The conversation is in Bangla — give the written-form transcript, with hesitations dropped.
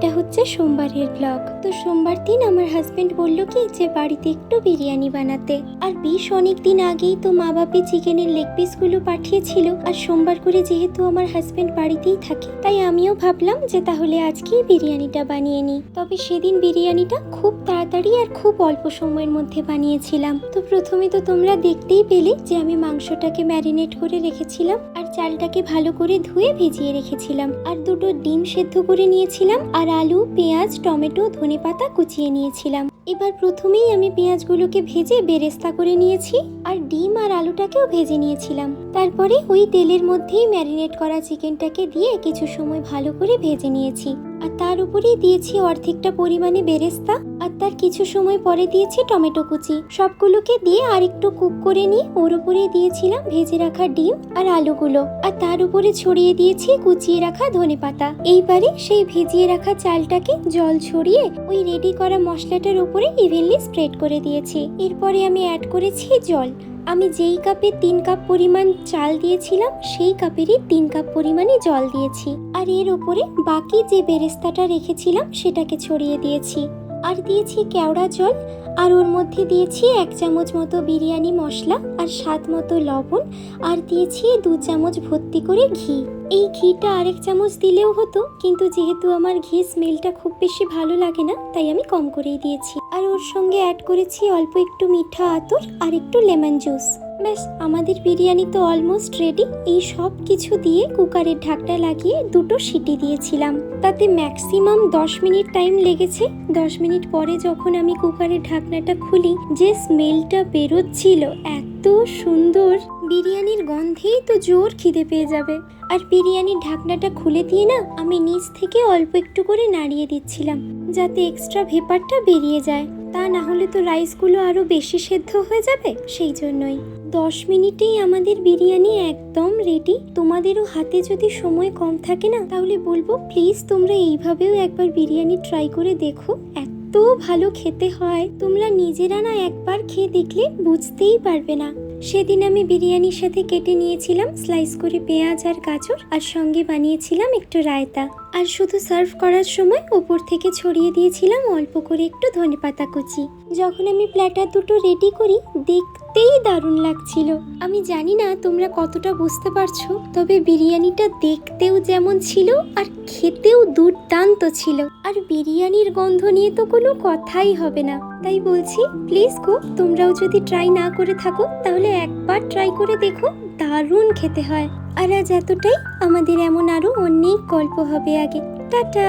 এটা হচ্ছে সোমবারের ব্লগ। তো সোমবার দিন আমার হাজবেন্ড বলল কি যে বাড়িতে একটু বিরিয়ানি বানাতে, আর বেশ অনেক দিন আগেই তো মা বাপি চিকেনের লেগ পিসগুলো পাঠিয়েছিল। আর সোমবার করে যেহেতু আমার হাজবেন্ড বাড়িতেই থাকে, তাই আমিও ভাবলাম যে তাহলে আজকেই বিরিয়ানিটা বানিয়ে নিই। তবে সেদিন বিরিয়ানিটা খুব তাড়াতাড়ি আর খুব অল্প সময়ের মধ্যে বানিয়েছিলাম। তো প্রথমে তো তোমরা দেখতেই পেলে যে আমি মাংসটাকে ম্যারিনেট করে রেখেছিলাম, আর চালটাকে ভালো করে ধুয়ে ভিজিয়ে রেখেছিলাম, আর দুটো ডিম সেদ্ধ করে নিয়েছিলাম, আর আলু, পেঁয়াজ, টমেটো, ধনেপাতা কুচিয়ে নিয়েছিলাম। এবার প্রথমেই আমি পেঁয়াজগুলোকে ভেজে বেরেস্তা করে নিয়েছি, আর ডিম আর আলুটাকেও ভেজে নিয়েছিলাম। তারপরে ওই তেলের মধ্যেই ম্যারিনেট করা চিকেনটাকে দিয়ে কিছু সময় ভালো করে ভেজে নিয়েছি, আর তার উপরেই দিয়েছি অর্ধেকটা পরিমাণে বেরেস্তা, আর তার কিছু সময় পরে দিয়েছি টমেটো কুচি। সবগুলোকে দিয়ে আর একটু কুক করে নিয়ে ওর উপরে দিয়েছিলাম ভেজে রাখা ডিম আর আলুগুলো, আর তার উপরে ছড়িয়ে দিয়েছি কুচিয়ে রাখা ধনেপাতা। এইবারে সেই ভিজিয়ে রাখা চালটাকে জল ছড়িয়ে ওই রেডি করা মশলাটার উপরে ইভেনলি স্প্রেড করে দিয়েছি। এরপরে আমি অ্যাড করেছি জল। আমি যেই কাপে 3 কাপ পরিমাণ চাল দিয়েছিলাম সেই কাপেরই 3 কাপ পরিমাণে জল দিয়েছি, আর এর উপরে বাকি যে বেরেস্তাটা রেখেছিলাম সেটাকে ছড়িয়ে দিয়েছি, আর দিয়েছি কেওড়া জল, আর ওর মধ্যে দিয়েছি 1 চামচ মতো বিরিয়ানি মশলা, আর স্বাদ মতো লবণ, আর দিয়েছি 2 চামচ ভর্তি করে ঘি। এই ঘিটা আরেক চামচ দিলেও হতো, কিন্তু যেহেতু আমার ঘি স্মেলটা খুব বেশি ভালো লাগে না, তাই আমি কম করেই দিয়েছি। আর ওর সঙ্গে অ্যাড করেছি অল্প একটু মিঠা আতর আর একটু লেমন জুস। ব্যাস, আমাদের বিরিয়ানি তো অলমোস্ট রেডি। এই সব কিছু দিয়ে কুকারের ঢাকনা লাগিয়ে 2টো সিটি দিয়েছিলাম, তাতে ম্যাক্সিমাম 10 মিনিট টাইম লেগেছে। 10 মিনিট পরে যখন আমি কুকারের ঢাকনাটা খুলি, যে স্মেলটা বেরোচ্ছিল এত সুন্দর, বিরিয়ানির গন্ধেই তো জোর খিদে পেয়ে যাবে। আর বিরিয়ানির ঢাকনাটা খুলে দিয়ে না আমি নিচ থেকে অল্প একটু করে নাড়িয়ে দিচ্ছিলাম, যাতে এক্সট্রা ভেপারটা বেরিয়ে যায়, তা না হলে তো রাইসগুলো আরো বেশি সেদ্ধ হয়ে যাবে। সেই জন্যই 10 মিনিটেই আমাদের বিরিয়ানি একদম রেডি। তোমাদেরও হাতে যদি সময় কম থাকে না, তাহলে বলবো প্লিজ তোমরা এইভাবেও একবার বিরিয়ানি ট্রাই করে দেখো। এত ভালো খেতে হয়, তোমরা নিজেরা না একবার খেয়ে দেখলে বুঝতেই পারবে না। সেদিন আমি বিরিয়ানির সাথে কেটে নিয়েছিলাম স্লাইস করে পেঁয়াজ আর গাজর, আর সঙ্গে বানিয়েছিলাম একটু রায়তা, আর শুধু সার্ভ করার সময় উপর থেকে ছড়িয়ে দিয়েছিলাম অল্প করে একটু ধনেপাতা কুচি। যখন আমি প্ল্যাটার দুটো রেডি করি, দেখতেই দারুণ লাগছিল। আমি জানি না তোমরা কতটা বুঝতে পারছো, তবে বিরিয়ানিটা দেখতেও যেমন ছিল আর খেতেও দুর্দান্ত ছিল। আর বিরিয়ানির গন্ধ নিয়ে তো কোনো কথাই হবে না। তাই বলছি প্লিজ গো, তোমরাও যদি ট্রাই না করে থাকো তাহলে একবার ট্রাই করে দেখো, দারুণ খেতে হয়। আর আজ এতটাই, আমাদের এমন আরো অনেক গল্প হবে আগে। টাটা।